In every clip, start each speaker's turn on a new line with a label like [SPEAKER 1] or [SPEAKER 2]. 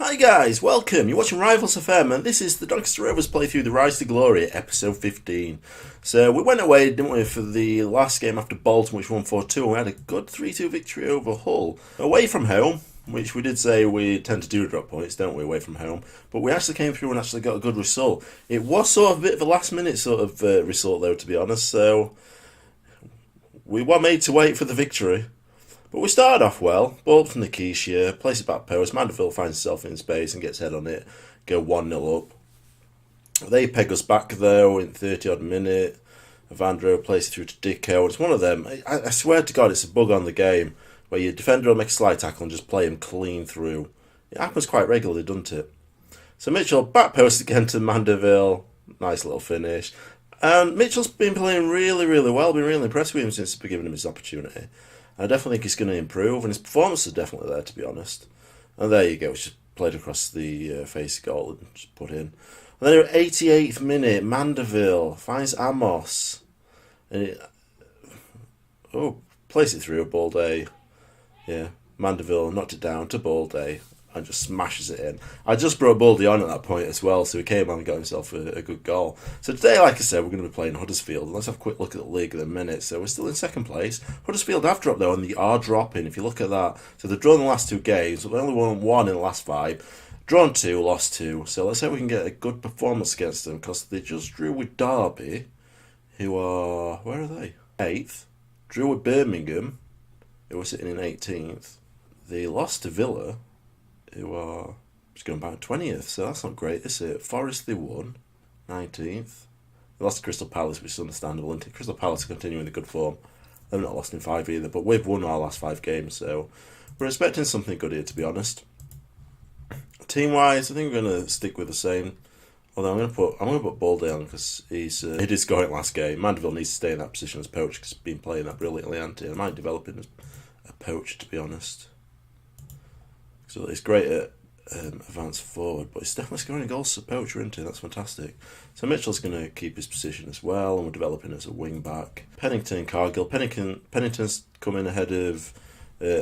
[SPEAKER 1] Hi guys, welcome. You're watching Rivals FM, and this is the Doncaster Rovers playthrough The Rise to Glory, episode 15. So we went away, didn't we, for the last game after Bolton, which won 4-2, and we had a good 3-2 victory over Hull. Away from home, which we did say we tend to do drop points, don't we, away from home, but we actually came through and actually got a good result. It was sort of a bit of a last minute sort of result though, to be honest, so we were made to wait for the victory. But we started off well. Ball from Nikisha, plays it back post. Mandeville finds himself in space and gets head on it. Go 1-0 up. They peg us back though in 30 odd minute. Evandro plays it through to Dicko. It's one of them. I swear to God, it's a bug on the game where your defender will make a slide tackle and just play him clean through. It happens quite regularly, doesn't it? So Mitchell back post again to Mandeville. Nice little finish. And Mitchell's been playing really, really well. Been really impressed with him since we've given him his opportunity. I definitely think he's going to improve, and his performance is definitely there, to be honest. And there you go, it's just played across the face goal and just put in. And then at 88th minute, Mandeville finds Amos. And plays it through a Balde. Yeah, Mandeville knocked it down to Balde and just smashes it in. I just brought Baldy on at that point as well, so he came on and got himself a good goal. So today, like I said, we're going to be playing Huddersfield. Let's have a quick look at the league in a minute. So we're still in second place. Huddersfield have dropped though, and they are dropping, if you look at that. So they've drawn the last two games, but they only won one in the last five. Drawn two, lost two. So let's hope we can get a good performance against them, because they just drew with Derby, who are, where are they? 8th. Drew with Birmingham, who are sitting in 18th. They lost to Villa, who are just going back 20th, so that's not great, is it? Forest, they won 19th. They lost to Crystal Palace, which is understandable, and Crystal Palace are continuing the good form. They've not lost in 5 either, but we've won our last 5 games, so we're expecting something good here, to be honest. Team wise, I think we're going to stick with the same. Although I'm going to put Baldy on because he did score it last game. Mandeville needs to stay in that position as poacher because he's been playing that brilliantly, hasn't he? I might develop him as a poacher, to be honest. So it's great at advance forward, but he's definitely scoring goals as a poacher, isn't he? That's fantastic. So Mitchell's going to keep his position as well, and we're developing as a wing back. Pennington and Cargill. Pennington's coming ahead of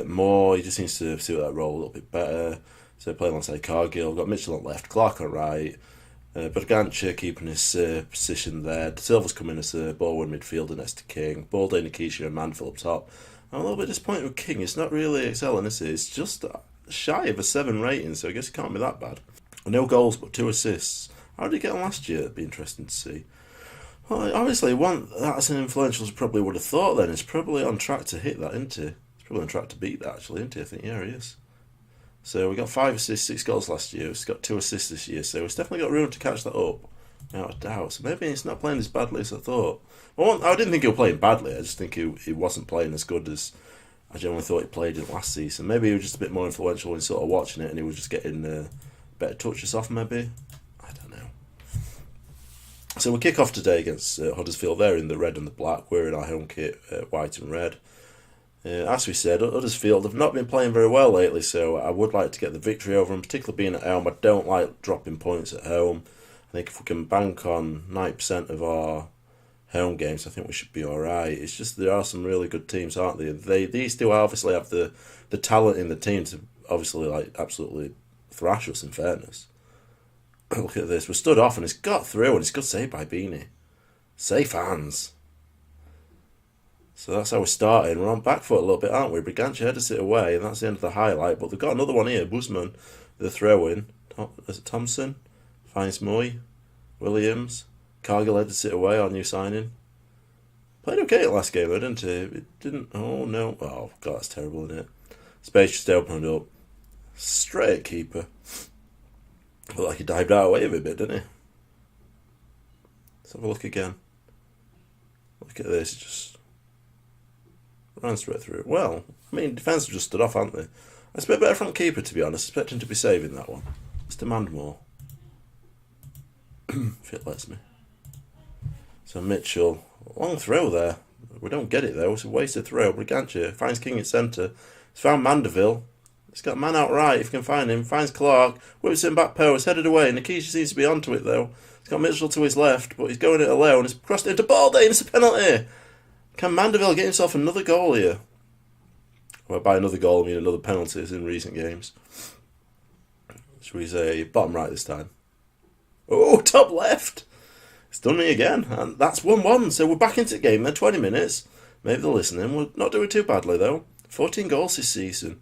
[SPEAKER 1] Moore. He just needs to suit that role a little bit better. So playing alongside Cargill. We've got Mitchell on left, Clark on right. Bergantia keeping his position there. De Silva's coming as a ball-win midfielder next to King. Balde, Nikisha and Manfield up top. I'm a little bit disappointed with King. It's not really excelling, is it? It's just shy of a 7 rating, so I guess it can't be that bad. No goals, but 2 assists. How did he get on last year? It'd be interesting to see. Well, obviously, one that's an influential as probably would have thought then. He's probably on track to hit that, isn't he? He's probably on track to beat that, actually, isn't he? I think, yeah, he is. So we got 5 assists, 6 goals last year. He's got 2 assists this year, so he's definitely got room to catch that up, without a doubt. So maybe he's not playing as badly as I thought. Well, I didn't think he was playing badly. I just think he wasn't playing as good as I generally thought he played in last season. Maybe he was just a bit more influential when sort of watching it, and he was just getting better touches off. Maybe, I don't know. So we kick off today against Huddersfield. They're in the red and the black. We're in our home kit, white and red. As we said, Huddersfield have not been playing very well lately, so I would like to get the victory over them, particularly being at home. I don't like dropping points at home. I think if we can bank on 90% of our home games, I think we should be alright. It's just there are some really good teams, aren't they? These two obviously have the talent in the team to obviously absolutely thrash us, in fairness. Look at this. We stood off and it's got through, and it's good save by Beanie. Safe hands. So that's how we're starting. We're on back foot a little bit, aren't we? Brigantia headed it away, and that's the end of the highlight. But they've got another one here. Busman, the throw-in. Is it Thompson? Finds Moy. Williams. Cargill headed it away, our new signing. Played okay at last game though, didn't he? It didn't... Oh, no. Oh, God, that's terrible, isn't it? Space just opened up. Straight keeper. Looked like he dived out away a bit, didn't he? Let's have a look again. Look at this, just ran straight through it. Well, I mean, defence have just stood off, haven't they? It's a bit better front keeper, to be honest. Expecting to be saving that one. Let's demand more. If it lets me. So Mitchell, long throw there. We don't get it though. It's a wasted throw. Brigantia finds King at centre. He's found Mandeville. He's got man out right if you can find him. Finds Clark. Whips him back post. Headed away. Nikisha seems to be onto it though. He's got Mitchell to his left, but he's going it alone. He's crossed it into Balde. It's a penalty. Can Mandeville get himself another goal here? Well, by another goal I mean another penalty as in recent games. Should we say bottom right this time? Oh, top left! It's done me again, and that's 1-1, so we're back into the game then, 20 minutes. Maybe they're listening. We're not doing too badly, though. 14 goals this season.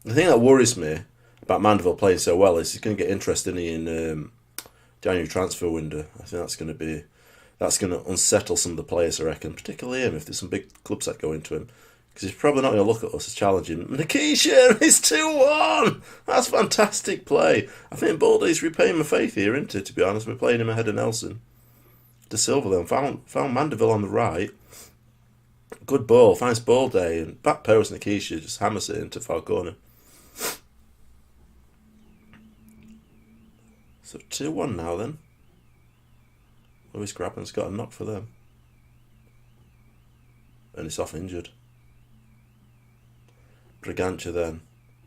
[SPEAKER 1] The thing that worries me about Mandeville playing so well is he's going to get interested in January transfer window. I think that's going to unsettle some of the players, I reckon, particularly him, if there's some big clubs that go into him. Because he's probably not going to look at us as challenging. Nikisha, it's 2-1! That's fantastic play. I think Baldy's repaying my faith here, isn't it, to be honest? We're playing him ahead of Nelson. De Silva then found Mandeville on the right. Good ball, finds Baldy, and back post Nikisha just hammers it into far corner. So 2-1 now then. Lewis Grabban's got a knock for them. And it's off injured. Brigantia then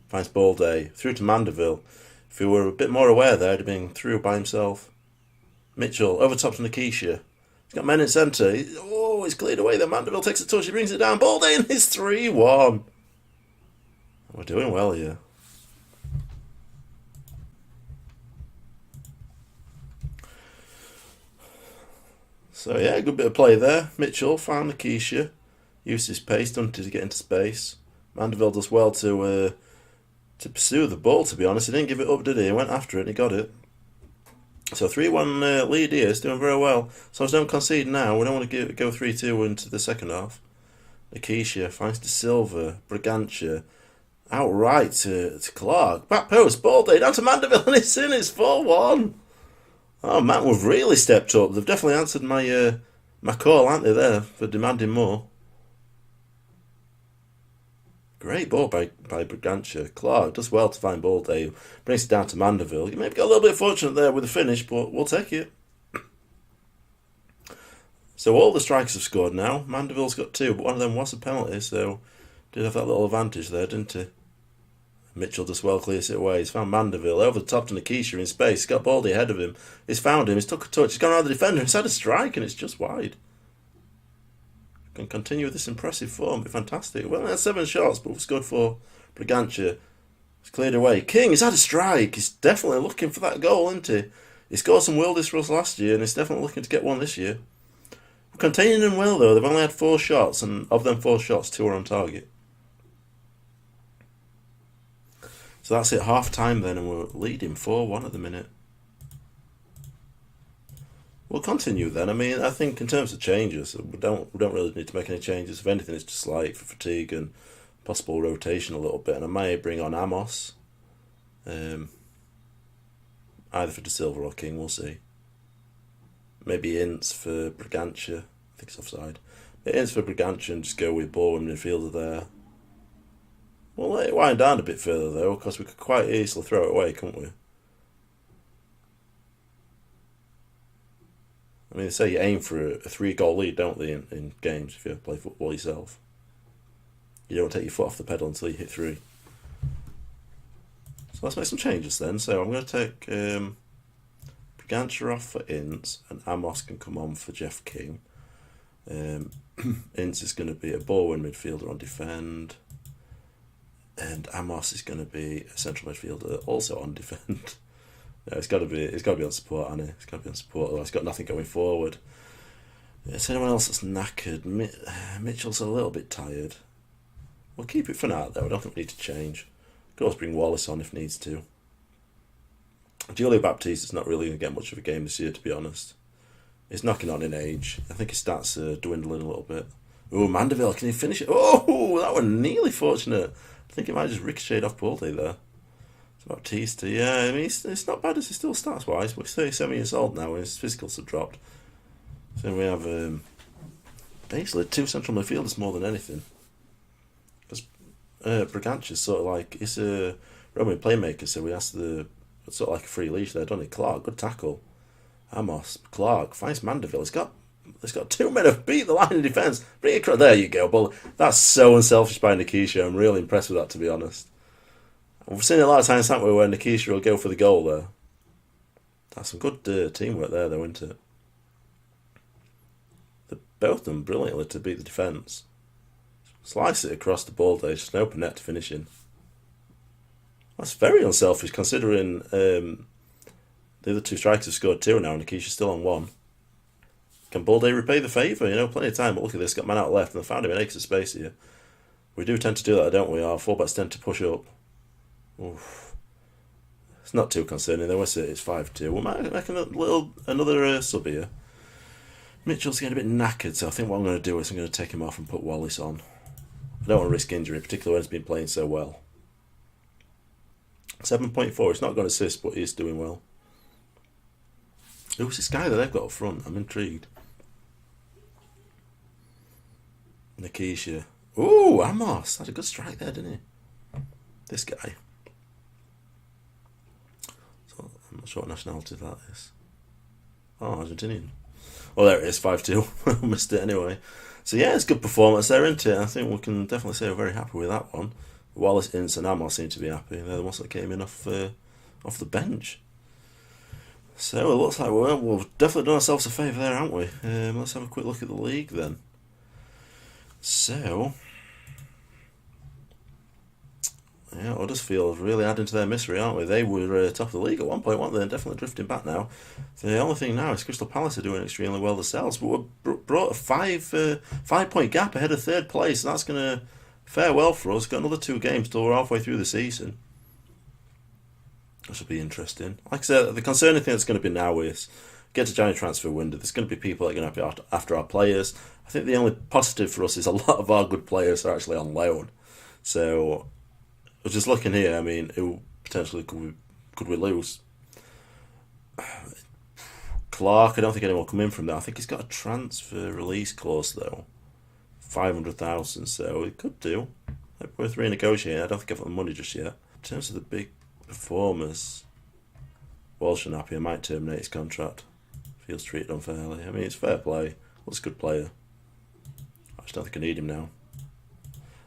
[SPEAKER 1] finds Baldy through to Mandeville. If he were a bit more aware there, he'd have been through by himself. Mitchell over top to Nikisha. He's got men in centre. He's cleared away. Then Mandeville takes a touch. He brings it down. Baldy, and it's 3-1. We're doing well here. So yeah, good bit of play there. Mitchell found Nikisha, used his pace, done to get into space. Mandeville does well to pursue the ball, to be honest. He didn't give it up, did he? He went after it and he got it. So 3-1 lead here. It's doing very well. So don't concede now. We don't want to go 3-2 into the second half. Nikisha finds De Silva, Brigantia, outright to Clark. Back post, Baldy down to Mandeville and it's in. It's 4-1. Oh, man, we've really stepped up. They've definitely answered my call, aren't they, there, for demanding more. Great ball by Brigantia. Clark does well to find Baldy. Brings it down to Mandeville. You maybe got a little bit fortunate there with the finish, but we'll take it. So all the strikers have scored now. Mandeville's got 2, but one of them was a penalty, so did have that little advantage there, didn't he? Mitchell does well, clears it away. He's found Mandeville over the top to Nikisha in space. He's got Baldy ahead of him. He's found him. He's took a touch. He's gone around the defender. He's had a strike and it's just wide. Can continue with this impressive form. Be fantastic. Well, he had 7 shots, but we've scored 4. Brigantia. It's cleared away. King, he's had a strike. He's definitely looking for that goal, isn't he? He scored some worldies for us last year and he's definitely looking to get one this year. We're containing them well, though. They've only had 4 shots, and of them 4 shots, 2 are on target. So that's it, half time then, and we're leading 4-1 at the minute. We'll continue then. I mean, I think in terms of changes, we don't really need to make any changes. If anything, it's just like for fatigue and possible rotation a little bit. And I might bring on Amos, either for De Silva or King. We'll see. Maybe Ince for Brigantia. I think it's offside. Ince for Brigantia and just go with ball midfielder there. We'll let it wind down a bit further though, because we could quite easily throw it away, couldn't we? I mean, they say you aim for a 3-goal lead, don't they, in games if you play football yourself. You don't take your foot off the pedal until you hit 3. So let's make some changes then. So I'm going to take Brigantia off for Ince, and Amos can come on for Jeff King. Ince is going to be a ball-win midfielder on defend. And Amos is going to be a central midfielder, also on defend. Yeah, it's got to be on support, hasn't it? It's got to be on support. Otherwise, it's got nothing going forward. Is anyone else that's knackered? Mitchell's a little bit tired. We'll keep it for now, though. I don't think we need to change. Could always bring Wallace on if needs to. Giulio Baptista's not really going to get much of a game this year, to be honest. He's knocking on in age. I think his stats dwindling a little bit. Oh, Mandeville, can he finish it? Oh, that was nearly fortunate. I think it might just ricocheted off Baldy there. It's Baptista, yeah. I mean, it's not bad as he still stats-wise, but he's 37 years old now and his physicals have dropped. So we have basically 2 central midfielders more than anything. Because Brigantia's sort of like, he's a Roman playmaker, so we asked sort of like a free leash there, don't he? Clark, good tackle. Amos, Clark, finds Mandeville. It's got 2 men have beat the line of defence. Bring it across. There you go. But that's so unselfish by Nikisha. I'm really impressed with that, to be honest. We've seen it a lot of times, haven't we, where Nikisha will go for the goal there. That's some good teamwork there, though, isn't it? They've both done brilliantly to beat the defence. Slice it across the ball there. Just an open net to finish in. That's very unselfish considering the other two strikers have scored two now and Nikisha's still on one. Can Balde repay the favour? Plenty of time, but look at this, got man out left and they found him in acres of space here. We do tend to do that, don't we? Our fullbacks tend to push up. Oof. It's not too concerning though, is it? It's 5-2. We might make another sub here. Mitchell's getting a bit knackered, so I think what I'm going to do is I'm going to take him off and put Wallace on. I don't want to risk injury, particularly when he's been playing so well. 7.4, it's not going to assist, but he's doing well. Who's this guy that they've got up front? I'm intrigued. Nikisha. Ooh, Amos. Had a good strike there, didn't he? This guy. So, I'm not sure what nationality that is. Oh, Argentinian. Oh, there it is, 5-2. Missed it anyway. So yeah, it's a good performance there, isn't it? I think we can definitely say we're very happy with that one. Wallace, Ince and Amos seem to be happy. They're the ones that came in off the bench. So it looks like we've definitely done ourselves a favour there, haven't we? Let's have a quick look at the league then. So, yeah, Huddersfield really adding to their misery, aren't we? They were top of the league at one point, weren't they? And definitely drifting back now. The only thing now is Crystal Palace are doing extremely well themselves, but we're brought a 5-point gap ahead of third place, and that's going to fare well for us. Got another 2 games till we're halfway through the season. That should be interesting. Like I said, the concerning thing that's going to be now is get to January transfer window. There's going to be people that are going to be after our players. I think the only positive for us is a lot of our good players are actually on loan. So, I was just looking here. I mean, who potentially could we lose? Clark, I don't think anyone will come in from there. I think he's got a transfer release clause though, 500,000. So it could do. Worth renegotiating. I don't think I've got the money just yet. In terms of the big performers, Walsh and Happy might terminate his contract. Feels treated unfairly. I mean, it's fair play. Looks a good player. I just don't think I need him now.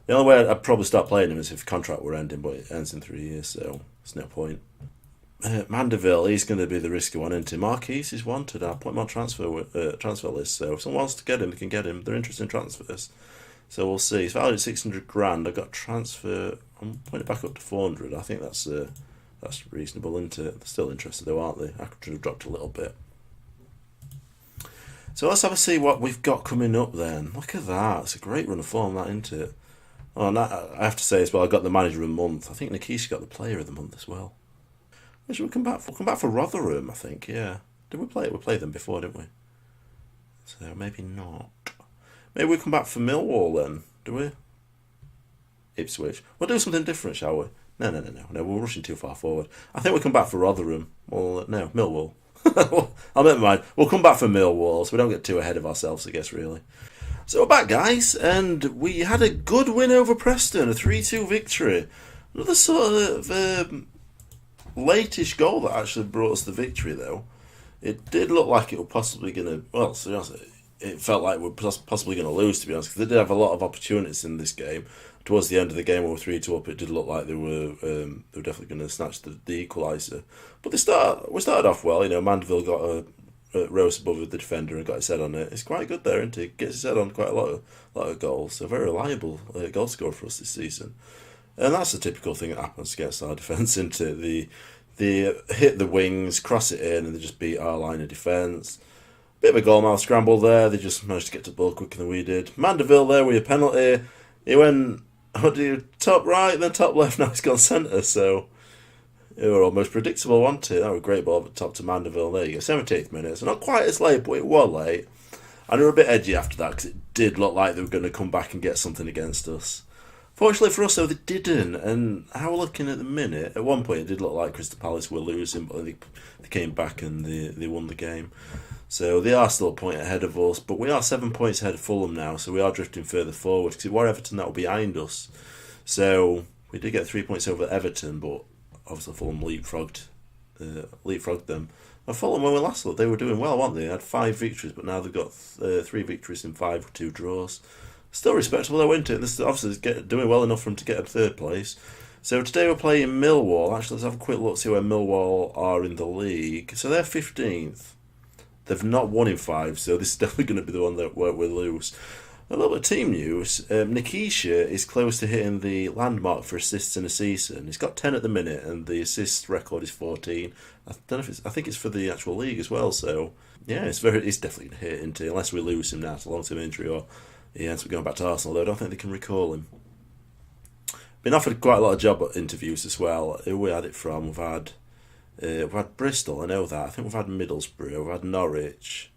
[SPEAKER 1] The only way I'd probably start playing him is if the contract were ending, but it ends in 3 years, so there's no point. Mandeville, he's going to be the risky one, isn't he? Marquise is wanted. I'll put him on transfer list, so if someone wants to get him, they can get him. They're interested in transfers. So we'll see. It's valued at 600 grand. I got transfer. I'm putting it back up to 400. I think that's reasonable, isn't it? They're still interested though, aren't they? I could have dropped a little bit. So let's have a see what we've got coming up then. Look at that. It's a great run of form, that, isn't it? Oh, and I have to say as well, I got the manager of the month. I think Nikisha got the player of the month as well. Where should we come back for? We'll come back for Rotherham, I think, yeah. Did we play it? We played them before, didn't we? So maybe not. Maybe we come back for Millwall then, do we? Ipswich. We'll do something different, shall we? No, we're rushing too far forward. I think we'll come back for Rotherham. Well, no, Millwall. I'll never mind. We'll come back for Millwall, so we don't get too ahead of ourselves, I guess, really. So we're back, guys, and we had a good win over Preston, a 3-2 victory. Another sort of late-ish goal that actually brought us the victory, though. It did look like it was possibly going to... Well, to be honest, it felt like we were possibly going to lose, to be honest, because they did have a lot of opportunities in this game. Towards the end of the game, when we were 3-2 up, it did look like they were definitely going to snatch the equaliser. But we started off well. Mandeville got a rose above the defender and got his head on it. It's quite good there, isn't it? Gets his head on quite a lot of goals. So very reliable goal scorer for us this season. And that's the typical thing that happens against our defence, isn't it? They hit the wings, cross it in, and they just beat our line of defence. Bit of a goalmouth scramble there. They just managed to get to the ball quicker than we did. Mandeville there with a penalty. He went top right, then top left. Now he's gone centre. So it was almost predictable, wasn't it? That was a great ball at the top to Mandeville. There you go, 78th minute. So not quite as late, but it was late. And they were a bit edgy after that because it did look like they were going to come back and get something against us. Fortunately for us, though, they didn't. And how we're looking at the minute, at one point it did look like Crystal Palace were losing, but they came back and they won the game. So they are still a point ahead of us, but we are 7 points ahead of Fulham now, so we are drifting further forward, because it was Everton that were behind us. So we did get 3 points over Everton, but obviously Fulham leapfrogged them. And Fulham, when we last looked, they were doing well, weren't they? They had 5 victories, but now they've got 3 victories in 5 with 2 draws. Still respectable though, isn't it? This obviously is doing well enough for them to get up third place. So today we're playing Millwall. Actually, let's have a quick look, see where Millwall are in the league. So they're 15th. They've not won in 5, so this is definitely going to be the one where we lose. A little bit of team news. Nikisha is close to hitting the landmark for assists in a season. He's got 10 at the minute, and the assist record is 14. I don't know if it's. I think it's for the actual league as well. So yeah, it's definitely going to hit into unless we lose him now to long term injury or he ends up going back to Arsenal. Though I don't think they can recall him. Been offered quite a lot of job interviews as well. Who we had it from? We've had Bristol. I know that. I think we've had Middlesbrough. We've had Norwich,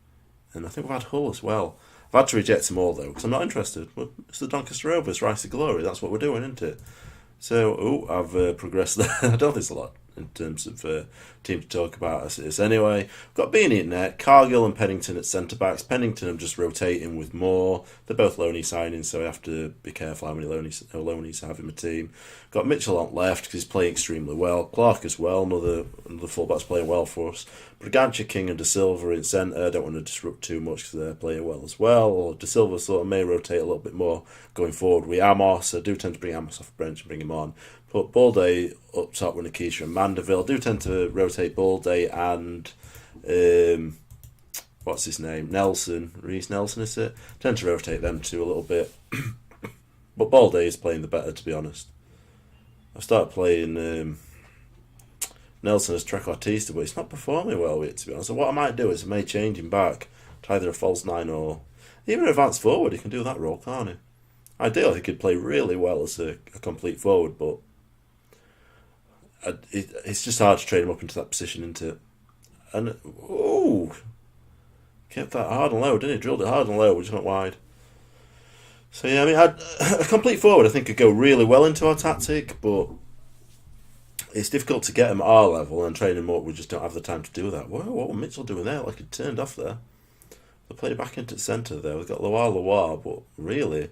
[SPEAKER 1] and I think we've had Hull as well. I've had to reject them all though because I'm not interested. It's the Doncaster Rovers, rise to glory. That's what we're doing, isn't it? So, I've progressed there. I don't think there's a lot in terms of team to talk about as it is. Anyway, we've got Beanie at net, Cargill and Pennington at centre backs. Pennington I'm just rotating with Moore. They're both loanee signings, so we have to be careful how many loanees I have in my team. Got Mitchell on left because he's playing extremely well. Clark as well, another fullback's playing well for us. Bragança, King and De Silva in centre. I don't want to disrupt too much because they're playing well as well. Or De Silva sort of may rotate a little bit more going forward with Amos. I do tend to bring Amos off the bench and bring him on. Put Balde up top with Nikisha and Mandeville. Do tend to rotate Balde and what's his name? Nelson. Reece Nelson, is it? Tend to rotate them two a little bit. But Balde is playing the better, to be honest. I've started playing Nelson as trequartista, but he's not performing well with it, to be honest. So what I might do is I may change him back to either a false nine or even an advanced forward. He can do that role, can't he? Ideally, he could play really well as a complete forward, but it's just hard to train him up into that position, isn't it? And, kept that hard and low, didn't he? Drilled it hard and low, which went wide. So, yeah, I mean, a complete forward, I think, could go really well into our tactic, but it's difficult to get him at our level and train him up. We just don't have the time to do that. Whoa, what was Mitchell doing there? Like, he turned off there. They played it back into the centre there. We've got Loire, but really,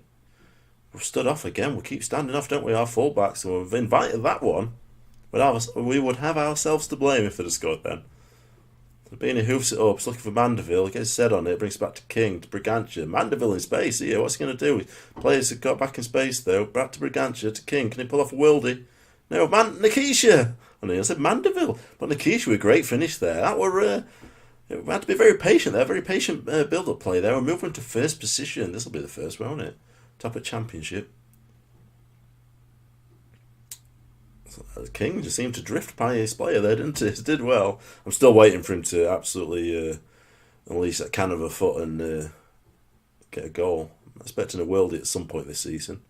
[SPEAKER 1] we've stood off again. We keep standing off, don't we, our fullbacks, and we've invited that one. But we would have ourselves to blame if they'd have scored then. So Beanie hoofs it up, he's looking for Mandeville, gets his head on it, brings it back to King, to Bragança. Mandeville in space here, what's he going to do? Players have got back in space though, back to Bragança, to King, can he pull off a worldie? No, Nikisha! I said Mandeville, but Nikisha with a great finish there. That were, we had to be very patient there, very patient build-up play there. We're moving to first position, this will be the first, won't it? Top of Championship. King just seemed to drift by his player there, didn't he? He did well. I'm still waiting for him to absolutely unleash that can of a foot and get a goal. I'm expecting a worldie at some point this season.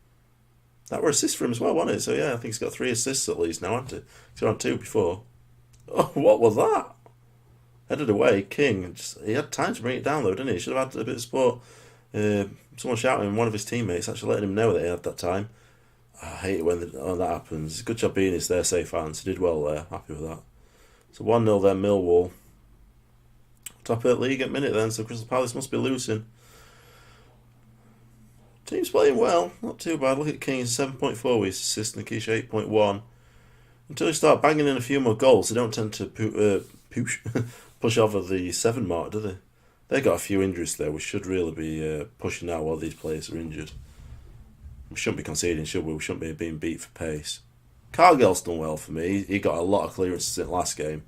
[SPEAKER 1] That were assists for him as well, wasn't it? So yeah, I think he's got 3 assists at least now, hasn't he? He's on 2 before. Oh, what was that? Headed away, King. He had time to bring it down though, didn't he? He should have had a bit of support. Someone shouting, one of his teammates actually letting him know that he had that time. I hate it when that happens. Good job being there, safe hands. He did well there. Happy with that. So 1-0 then, Millwall. Top 8 league at minute then, so Crystal Palace must be losing. Team's playing well. Not too bad. Look at King, 7.4 with his assist, Nikisha 8.1. Until they start banging in a few more goals, they don't tend to push over the 7 mark, do they? They got a few injuries there. We should really be pushing out while these players are injured. We shouldn't be conceding, should we? We shouldn't be being beat for pace. Cargill's done well for me. He got a lot of clearances in the last game.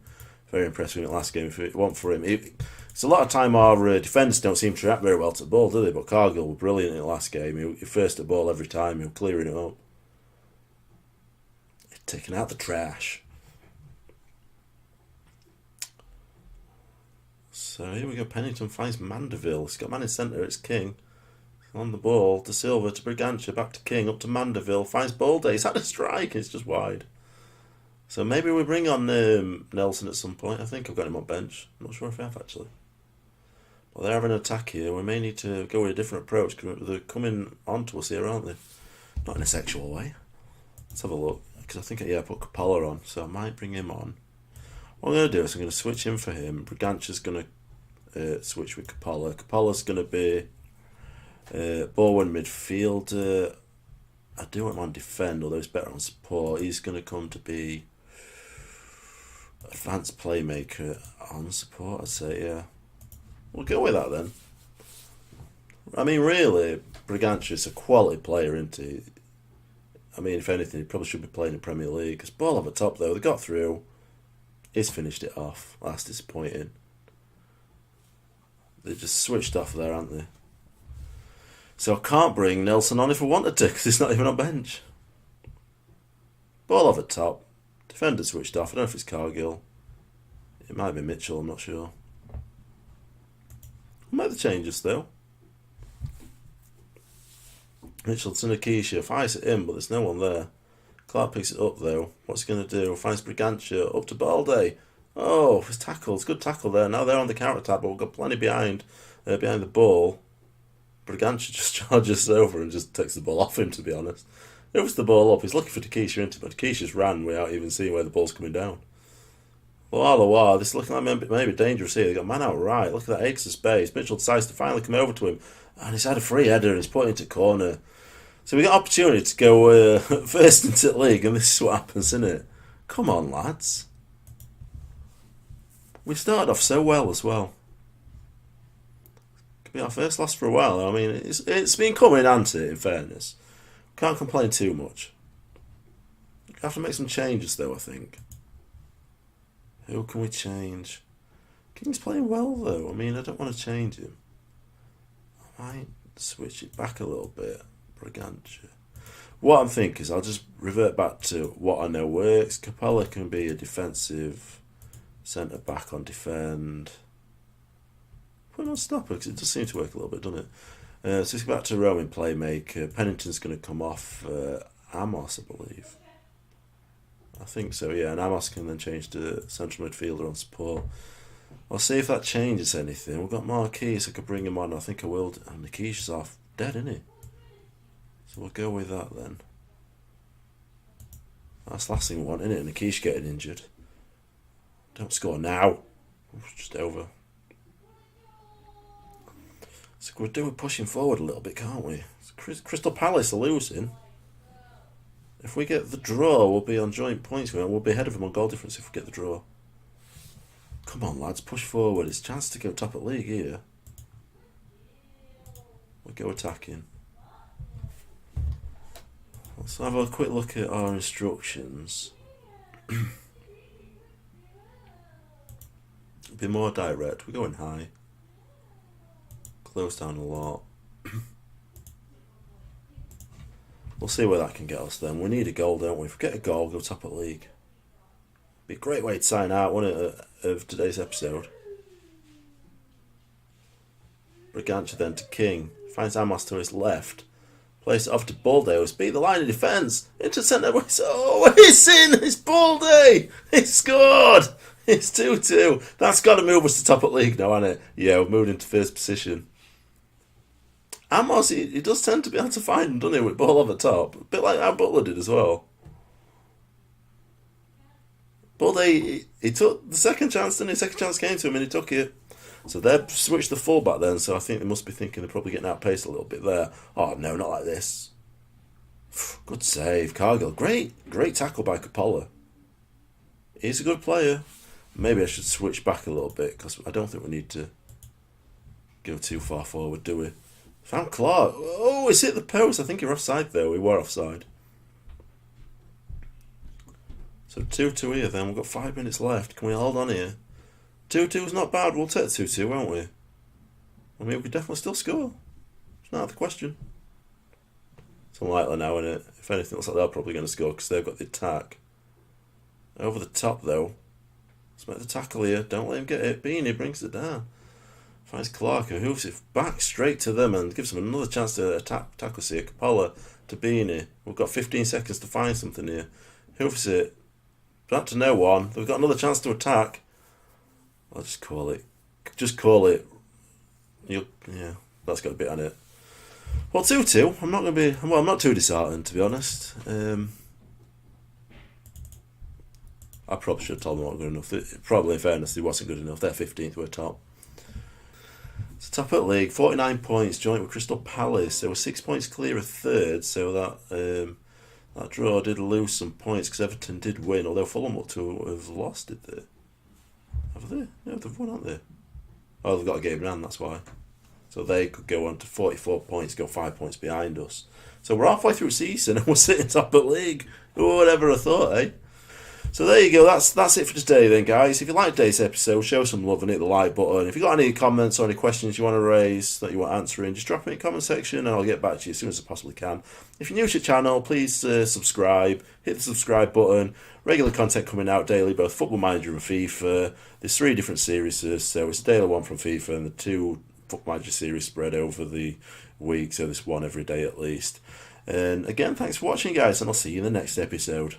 [SPEAKER 1] Very impressed with him in the last game. If it weren't for him, it's a lot of time our defenders don't seem to react very well to the ball, do they? But Cargill was brilliant in the last game. He first the ball every time. He was clearing it up. He's taking out the trash. So here we go. Pennington finds Mandeville. He's got man in centre. It's King. On the ball, De Silva to Bragança, back to King, up to Mandeville, finds Balde, he's had a strike, it's just wide. So maybe we bring on Nelson at some point. I think I've got him on bench. I'm not sure if I have actually. Well, they're having an attack here. We may need to go with a different approach because they're coming on to us here, aren't they? Not in a sexual way. Let's have a look. Because I think, I put Capella on, so I might bring him on. What I'm going to do is I'm going to switch him for him. Bragança's going to switch with Capella. Capella's going to be Bowen midfield. I do want him on defend, although he's better on support. He's going to come to be advanced playmaker on support, I'd say, yeah. We'll go with that then. I mean, really, Bragança's a quality player, isn't he? I mean, if anything, he probably should be playing in Premier League. Because ball over top, though, they got through. He's finished it off. That's disappointing. They just switched off there, haven't they? So I can't bring Nelson on if I wanted to because he's not even on bench. Ball over top. Defender switched off. I don't know if it's Cargill. It might be Mitchell, I'm not sure. We'll make the changes though. Mitchell to Nikisha. Fires it in, but there's no one there. Clark picks it up though. What's he going to do? Finds Brigantia. Up to Balde. Oh, his tackle. It's a good tackle there. Now they're on the counter attack, but we've got plenty behind the ball. Brigantia just charges over and just takes the ball off him, to be honest. He opens the ball up. He's looking for Takesha into it, but Takesha's ran without even seeing where the ball's coming down. Wow, this is looking like maybe dangerous here. They've got man out right. Look at that acres of space. Mitchell decides to finally come over to him, and he's had a free header and he's put it into corner. So we got opportunity to go first into the league, and this is what happens, isn't it? Come on, lads. We started off so well as well. Could be our first loss for a while. I mean, it's been coming, hasn't it, in fairness. Can't complain too much. Have to make some changes, though, I think. Who can we change? King's playing well, though. I mean, I don't want to change him. I might switch it back a little bit. Brigantia. What I'm thinking is I'll just revert back to what I know works. Capella can be a defensive centre back on defend. Put on stopper because it does seem to work a little bit, doesn't it? So it's back to Roman playmaker. Pennington's going to come off Amos, I believe. I think so, yeah. And Amos can then change to central midfielder on support. I'll see if that changes anything. We've got Marquis, so I could bring him on. I think I will. And Nikisha's off dead, isn't he? So we'll go with that then. That's the last thing we want, isn't it? Nikisha getting injured. Don't score now. It's just over. So we're pushing forward a little bit, can't we? Crystal Palace are losing. If we get the draw, we'll be on joint points. We'll be ahead of them on goal difference if we get the draw. Come on, lads, push forward. It's a chance to go top at league here. We'll go attacking. Let's have a quick look at our instructions. Be more direct. We're going high. Close down a lot. We'll see where that can get us then. We need a goal, don't we? If we get a goal, go top at league. Be a great way to sign out, wouldn't it, of today's episode. Brigantia then to King. Finds Amos to his left. Plays it off to Balde. Beat the line of defence. Into centre. Oh, it's in! It's Balde! He scored! It's 2-2. That's got to move us to top at league now, hasn't it? Yeah, we've moved into first position. Amos, he does tend to be able to find him, doesn't he, with ball over top. A bit like how Butler did as well. Balde, he took the second chance, didn't he? Second chance came to him and he took it. So they've switched the full-back then, so I think they must be thinking they're probably getting outpaced a little bit there. Oh, no, not like this. Good save. Cargill. Great tackle by Coppola. He's a good player. Maybe I should switch back a little bit, because I don't think we need to go too far forward, do we? Found Clark. Oh, it's hit the post. I think you're offside, though. We were offside. So 2-2 here, then. We've got 5 minutes left. Can we hold on here? 2-2's not bad. We'll take 2-2, won't we? I mean, we could definitely still score. It's not out of the question. It's unlikely now, isn't it? If anything, looks like they're probably going to score because they've got the attack. Over the top, though. Let's make the tackle here. Don't let him get it. Beanie brings it down. Finds Clark, who hoofs it back straight to them and gives them another chance to tackle here. Coppola to Beanie. We've got 15 seconds to find something here. Hoofs it. Back to no one. They've got another chance to attack. I'll just call it. Just call it. Yeah, that's got a bit on it. Well, 2-2. I'm not too disheartened, to be honest. I probably should have told them not good enough. Probably, in fairness, it wasn't good enough. They're 15th, we're top. So top at league, 49 points, joint with Crystal Palace. They were 6 points clear of third, so that draw did lose some points because Everton did win, although Fulham looked to have lost, did they? Have they? No, they've won, haven't they? Oh, they've got a game in hand, that's why. So they could go on to 44 points, go 5 points behind us. So we're halfway through the season and we're sitting top at league. Who would ever have thought, eh? So there you go. That's it for today then, guys. If you liked today's episode, show some love and hit the like button. If you got any comments or any questions you want to raise that you want answering, just drop them in the comment section and I'll get back to you as soon as I possibly can. If you're new to the channel, please subscribe. Hit the subscribe button. Regular content coming out daily, both Football Manager and FIFA. There's 3 different series, so it's a daily one from FIFA and the 2 Football Manager series spread over the week, so there's one every day at least. And again, thanks for watching, guys, and I'll see you in the next episode.